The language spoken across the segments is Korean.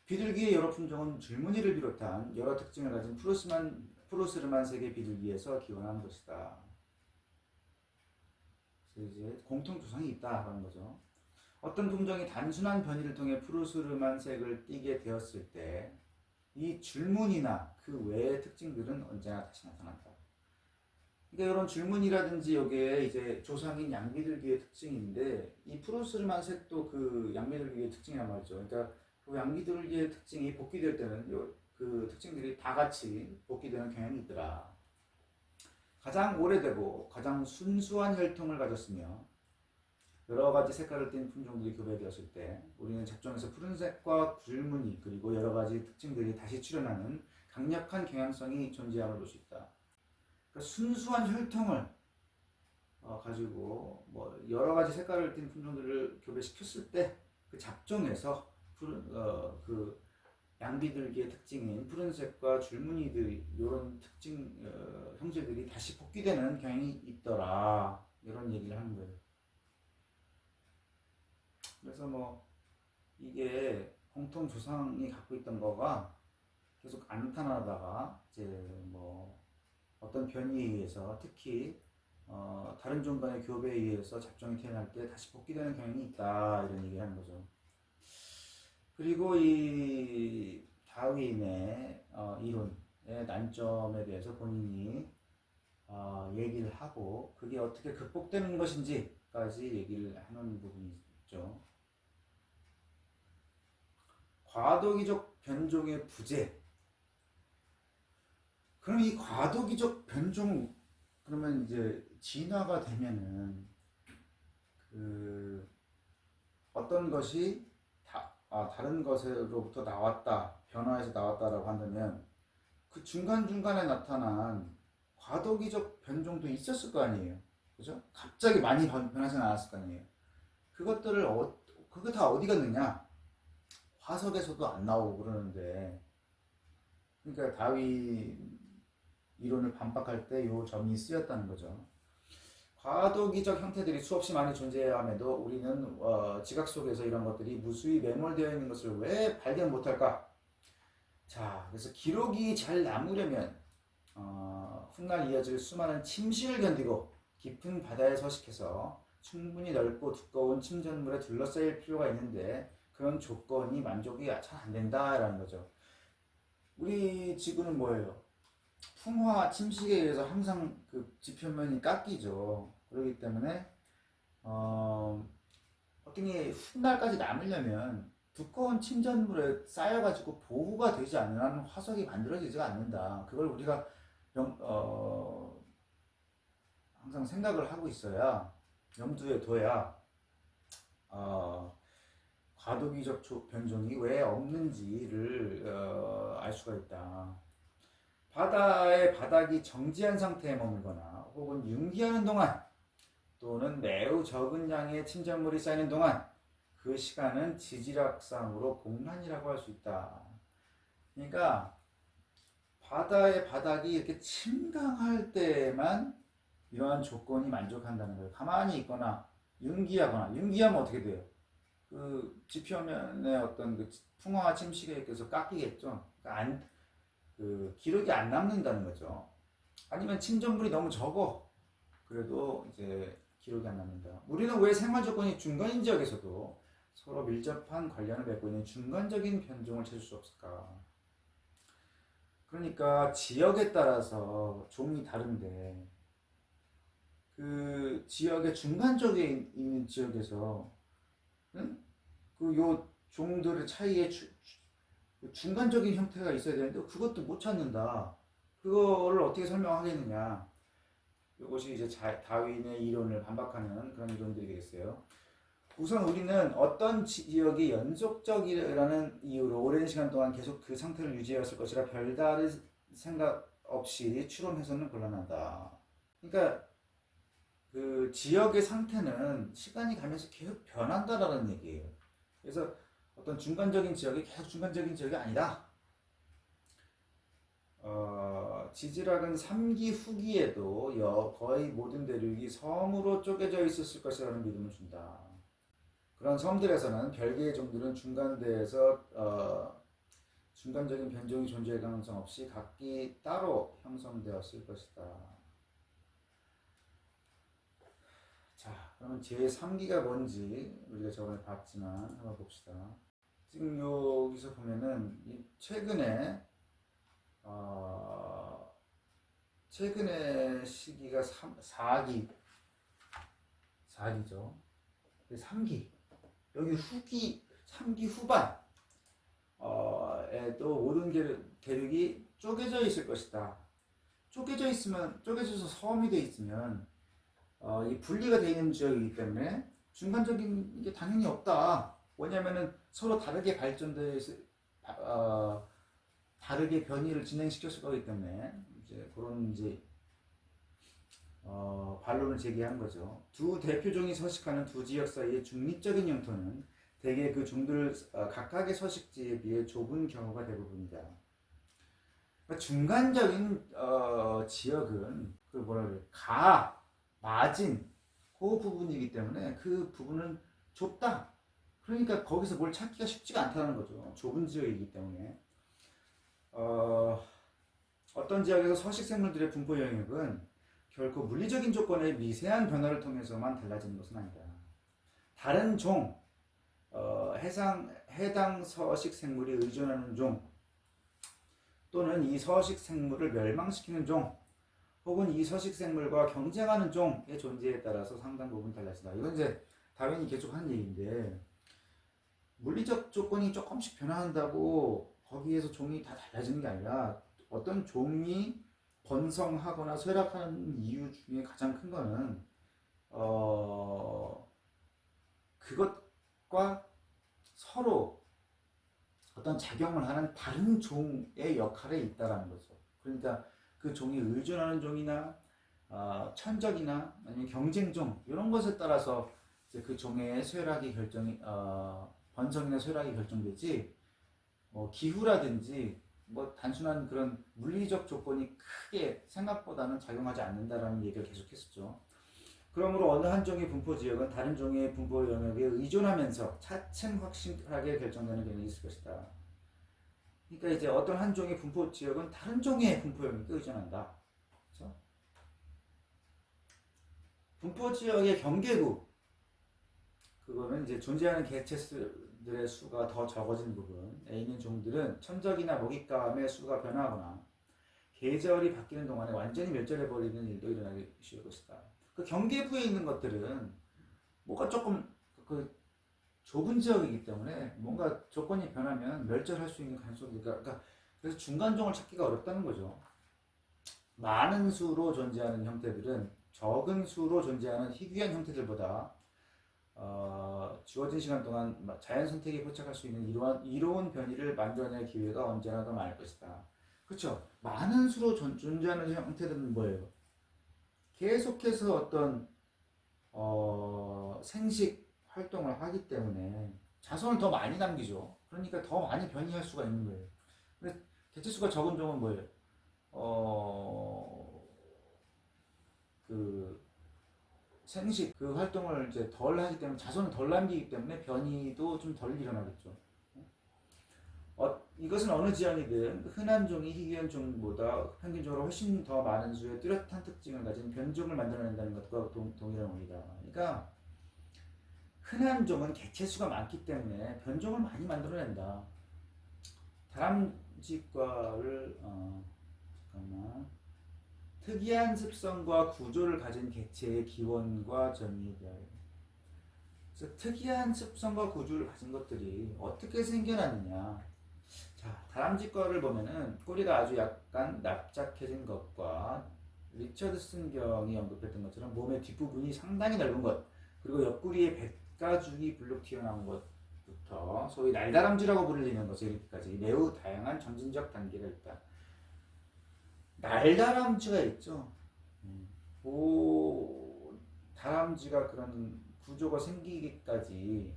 비둘기의 여러 품종은 줄무늬를 비롯한 여러 특징을 가진 푸르스름한 색의 비둘기에서 기원한 것이다. 그래서 이제 공통 조상이 있다라는 거죠. 어떤 품종이 단순한 변이를 통해 푸르스름한 색을 띠게 되었을 때 이 줄무늬나 그 외의 특징들은 언제나 다시 나타난다. 그러니까 이런 줄무늬라든지 여기에 이제 조상인 양비둘기의 특징인데 이 푸르스름한 색도 그 양비둘기의 특징이란 말이죠. 그러니까 그 양비둘기의 특징이 복귀될 때는 그 특징들이 다 같이 복귀되는 경향이 있더라. 가장 오래되고 가장 순수한 혈통을 가졌으며 여러 가지 색깔을 띤 품종들이 교배되었을 때 우리는 잡종에서 푸른색과 줄무늬 그리고 여러 가지 특징들이 다시 출현하는 강력한 경향성이 존재함을 볼 수 있다. 그러니까 순수한 혈통을 가지고 뭐 여러 가지 색깔을 띤 품종들을 교배시켰을 때 그 잡종에서 그 양비둘기의 특징인 푸른색과 줄무늬들 이런 특징 형질들이 다시 복귀되는 경향이 있더라 이런 얘기를 하는 거예요. 그래서 뭐 이게 공통 조상이 갖고 있던 거가 계속 안 나타나다가 이제 뭐 어떤 변이에 의해서 특히 다른 종 간의 교배에 의해서 잡종이 태어날 때 다시 복귀되는 경향이 있다 이런 얘기를 하는 거죠. 그리고 이 다윈의 이론의 난점에 대해서 본인이 얘기를 하고 그게 어떻게 극복되는 것인지까지 얘기를 하는 부분이 있죠. 과도기적 변종의 부재. 그럼 이 과도기적 변종 그러면 이제 진화가 되면은 그 어떤 것이 다른 것으로부터 나왔다, 변화해서 나왔다라고 한다면 그 중간중간에 나타난 과도기적 변종도 있었을 거 아니에요. 그죠? 갑자기 많이 변하지는 않았을 거 아니에요. 그것들을 그거 다 어디 갔느냐? 화석에서도 안 나오고 그러는데 그러니까 다윈 이론을 반박할 때 이 점이 쓰였다는 거죠. 과도기적 형태들이 수없이 많이 존재함에도 우리는 지각 속에서 이런 것들이 무수히 매몰되어 있는 것을 왜 발견 못할까? 자, 그래서 기록이 잘 남으려면 훗날 이어질 수많은 침식을 견디고 깊은 바다에 서식해서 충분히 넓고 두꺼운 침전물에 둘러싸일 필요가 있는데 그런 조건이 만족이 잘 안 된다라는 거죠. 우리 지구는 뭐예요? 풍화, 침식에 의해서 항상 그 지표면이 깎이죠. 그렇기 때문에 어떤 게 훗날까지 남으려면 두꺼운 침전물에 쌓여가지고 보호가 되지 않는 한 화석이 만들어지지가 않는다. 그걸 우리가 항상 생각을 하고 있어야 염두에 둬야 과도기적 변종이 왜 없는지를 알 수가 있다. 바다의 바닥이 정지한 상태에 머물거나 혹은 융기하는 동안 또는 매우 적은 양의 침전물이 쌓이는 동안 그 시간은 지질학상으로 공란이라고 할 수 있다. 그러니까 바다의 바닥이 이렇게 침강할 때만 이러한 조건이 만족한다는 거예요. 가만히 있거나 융기하면 어떻게 돼요? 그 지표면에 어떤 그 풍화와 침식에 의해서 깎이겠죠. 그러니까 그 기록이 안 남는다는 거죠. 아니면 침전물이 너무 적어. 그래도 이제 기록이 안 남는다. 우리는 왜 생활 조건이 중간인 지역에서도 서로 밀접한 관련을 맺고 있는 중간적인 변종을 찾을 수 없을까? 그러니까 지역에 따라서 종이 다른데 그 지역의 중간적에 있는 지역에서 그 요 종들의 차이에 중간적인 형태가 있어야 되는데 그것도 못 찾는다. 그거를 어떻게 설명하겠느냐? 이것이 이제 다윈의 이론을 반박하는 그런 이론들이 되겠어요. 우선 우리는 어떤 지역이 연속적이라는 이유로 오랜 시간 동안 계속 그 상태를 유지해왔을 것이라 별다른 생각 없이 추론해서는 곤란하다. 그러니까 그 지역의 상태는 시간이 가면서 계속 변한다라는 얘기예요. 그래서 어떤 중간적인 지역이 계속 중간적인 지역이 아니다. 지질학은 3기 후기에도 거의 모든 대륙이 섬으로 쪼개져 있었을 것이라는 믿음을 준다. 그런 섬들에서는 별개의 종들은 중간대에서 중간적인 변종이 존재할 가능성 없이 각기 따로 형성되었을 것이다. 자, 그러면 제3기가 뭔지 우리가 저번에 봤지만 한번 봅시다. 지금 여기서 보면은 최근에 시기가 4기죠. 3기. 여기 3기 후반 에도 모든 대륙이 쪼개져 있을 것이다. 쪼개져서 섬이 돼 있으면 이 분리가 되어 있는 지역이기 때문에 중간적인 게 당연히 없다. 뭐냐면은 서로 다르게 발전돼서 다르게 변이를 진행시켰을 거기 때문에 이제 그런 반론을 제기한 거죠. 두 대표종이 서식하는 두 지역 사이의 중립적인 영토는 대개 그 종들 각각의 서식지에 비해 좁은 경우가 대부분이다. 그러니까 중간적인 지역은 그 마진 그 부분이기 때문에 그 부분은 좁다. 그러니까 거기서 뭘 찾기가 쉽지가 않다는 거죠. 좁은 지역이기 때문에. 어떤 지역에서 서식 생물들의 분포 영역은 결코 물리적인 조건의 미세한 변화를 통해서만 달라지는 것은 아니다. 다른 종, 해당 서식 생물이 의존하는 종 또는 이 서식 생물을 멸망시키는 종 혹은 이 서식 생물과 경쟁하는 종의 존재에 따라서 상당 부분 달라진다. 이건 이제 다윈이 계속 하는 얘기인데 물리적 조건이 조금씩 변화한다고 거기에서 종이 다 달라지는 게 아니라 어떤 종이 번성하거나 쇠락하는 이유 중에 가장 큰 거는 그것과 서로 어떤 작용을 하는 다른 종의 역할에 있다라는 거죠. 그러니까 그 종이 의존하는 종이나 천적이나 아니면 경쟁종 이런 것에 따라서 이제 그 종의 쇠락이 번성이나 쇠락이 결정되지 기후라든지 단순한 그런 물리적 조건이 크게 생각보다는 작용하지 않는다라는 얘기를 계속했었죠. 그러므로 어느 한 종의 분포 지역은 다른 종의 분포 영역에 의존하면서 차츰 확실하게 결정되는 경향이 있을 것이다. 그러니까 이제 어떤 한 종의 분포 지역은 다른 종의 분포 영역에 의존한다. 그렇죠? 분포 지역의 경계구 그거는 이제 존재하는 개체수들의 수가 더 적어진 부분에 있는 종들은 천적이나 먹잇감의 수가 변화하거나 계절이 바뀌는 동안에 완전히 멸절해버리는 일도 일어나기 쉬울 것이다. 그 경계부에 있는 것들은 뭐가 조금 그 좁은 지역이기 때문에 뭔가 조건이 변하면 멸절할 수 있는 가능성이 그러니까 그래서 중간종을 찾기가 어렵다는 거죠. 많은 수로 존재하는 형태들은 적은 수로 존재하는 희귀한 형태들보다 주어진 시간 동안 자연 선택에 포착할 수 있는 이로운 변이를 만들어낼 기회가 언제나 더 많을 것이다. 그렇죠. 많은 수로 존재하는 형태들은 뭐예요? 계속해서 어떤 생식 활동을 하기 때문에 자손을 더 많이 남기죠. 그러니까 더 많이 변이할 수가 있는 거예요. 근데 개체수가 적은 종은 뭐예요? 그 생식 그 활동을 이제 덜 하기 때문에 자손을 덜 남기기 때문에 변이도 좀 덜 일어나겠죠. 이것은 어느 지형이든 흔한 종이 희귀한 종보다 평균적으로 훨씬 더 많은 수의 뚜렷한 특징을 가진 변종을 만들어낸다는 것과 동일한 원리다. 그러니까 흔한 종은 개체수가 많기 때문에 변종을 많이 만들어낸다. 다람쥐과를 특이한 습성과 구조를 가진 개체의 기원과 전이에 대하여. 그래서 특이한 습성과 구조를 가진 것들이 어떻게 생겨났느냐. 자, 다람쥐과를 보면은 꼬리가 아주 약간 납작해진 것과 리처드슨 경이 언급했던 것처럼 몸의 뒷부분이 상당히 넓은 것, 그리고 옆구리에 뱃가죽이 불룩 튀어나온 것부터 소위 날다람쥐라고 불리는 것에 이르기까지 매우 다양한 점진적 단계가 있다. 날다람쥐가 있죠. 다람쥐가 그런 구조가 생기기까지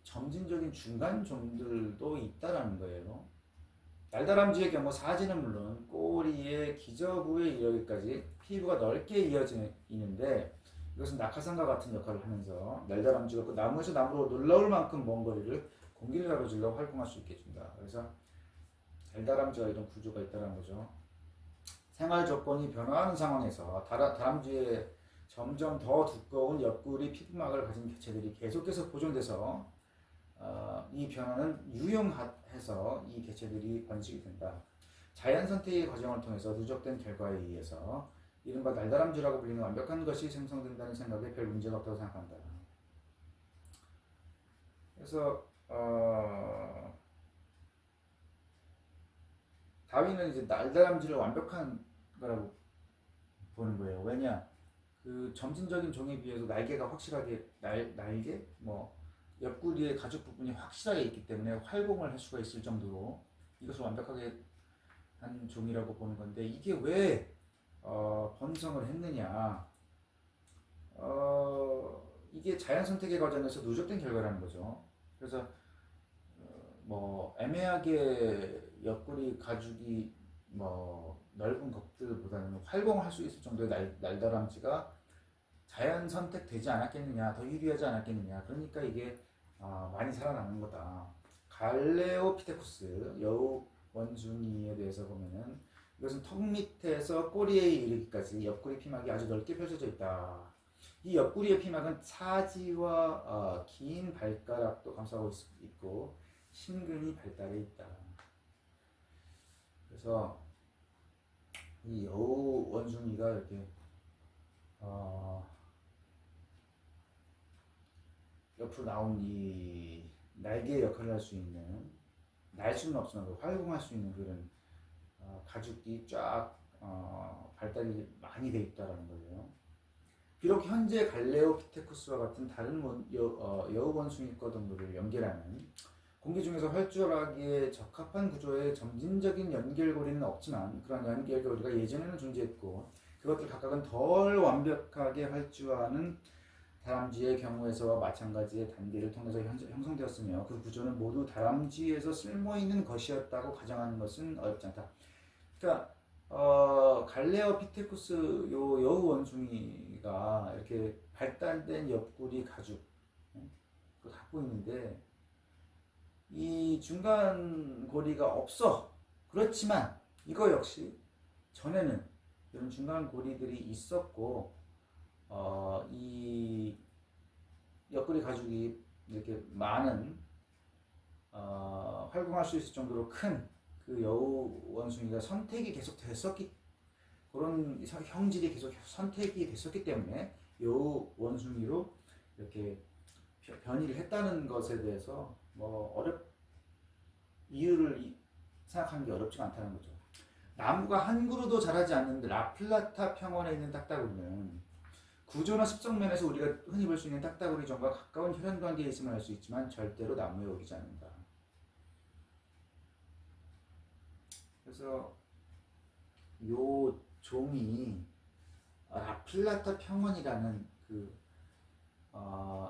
점진적인 중간 종들도 있다라는 거예요. 날다람쥐의 경우 사지는 물론 꼬리의 기저부에 이르기까지 피부가 넓게 이어져 있는데 이것은 낙하산과 같은 역할을 하면서 날다람쥐가 그 나무에서 나무로 놀라울 만큼 먼 거리를 공기를 가로질러 활동할 수 있게 해준다. 그래서 달다람쥐가 이런 구조가 있다는 거죠. 생활 조건이 변화하는 상황에서 다람쥐의 점점 더 두꺼운 옆구리 피부막을 가진 개체들이 계속해서 보존돼서 이 변화는 유용해서 이 개체들이 번식이 된다. 자연 선택의 과정을 통해서 누적된 결과에 의해서 이른바 날다람쥐라고 불리는 완벽한 것이 생성된다는 생각에 별 문제가 없다고 생각한다. 그래서 다윈은 이제 날다람쥐를 완벽한 거라고 보는 거예요. 왜냐? 그 점진적인 종에 비해서 날개가 확실하게 날개 뭐 옆구리의 가죽 부분이 확실하게 있기 때문에 활공을 할 수가 있을 정도로 이것을 완벽하게 한 종이라고 보는 건데 이게 왜 번성을 했느냐? 이게 자연 선택의 과정에서 누적된 결과라는 거죠. 그래서 뭐 애매하게 옆구리 가죽이 뭐 넓은 것들보다는 활공할 수 있을 정도의 날다람쥐가 자연 선택되지 않았겠느냐, 더 유리하지 않았겠느냐. 그러니까 이게 많이 살아남는 거다. 갈레오피테쿠스 여우 원숭이에 대해서 보면은 이것은 턱 밑에서 꼬리에 이르기까지 옆구리 피막이 아주 넓게 펼쳐져 있다. 이 옆구리의 피막은 사지와 긴 발가락도 감싸고 있고 심근이 발달해 있다. 그래서 이 여우 원숭이가 이렇게 옆으로 나온 이 날개 역할을 할 수 있는 날 수는 없지만 활용할 수 있는 그런 가죽이 쫙 발달이 많이 돼 있다라는 거예요. 비록 현재 갈레오피테쿠스와 같은 다른 여우 원숭이과 동물을 연결하는 공기 중에서 활주하기에 적합한 구조의 점진적인 연결고리는 없지만 그런 연결고리가 예전에는 존재했고 그것들 각각은 덜 완벽하게 활주하는 다람쥐의 경우에서와 마찬가지의 단계를 통해서 형성되었으며 그 구조는 모두 다람쥐에서 쓸모있는 것이었다고 가정하는 것은 어렵지 않다. 그러니까 갈레오피테쿠스 여우 원숭이가 이렇게 발달된 옆구리 가죽 그걸 갖고 있는데 이 중간 고리가 없어. 그렇지만 이거 역시 전에는 이런 중간 고리들이 있었고 이 옆구리 가죽이 이렇게 많은 활공할 수 있을 정도로 큰 그 여우 원숭이가 선택이 계속 됐었기 그런 형질이 계속 선택이 됐었기 때문에 여우 원숭이로 이렇게 변이를 했다는 것에 대해서 뭐 이유를 생각하는 게 어렵지가 않다는 거죠. 나무가 한 그루도 자라지 않는 라플라타 평원에 있는 딱따구리는 구조나 습성 면에서 우리가 흔히 볼 수 있는 딱따구리 종과 가까운 혈연 관계에 있음을 알 수 있지만 절대로 나무에 오르지 않는다. 그래서 요 종이 라플라타 평원이라는 그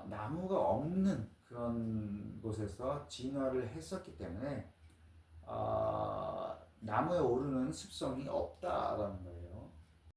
나무가 없는 그런 곳에서 진화를 했었기 때문에 나무에 오르는 습성이 없다라는 거예요.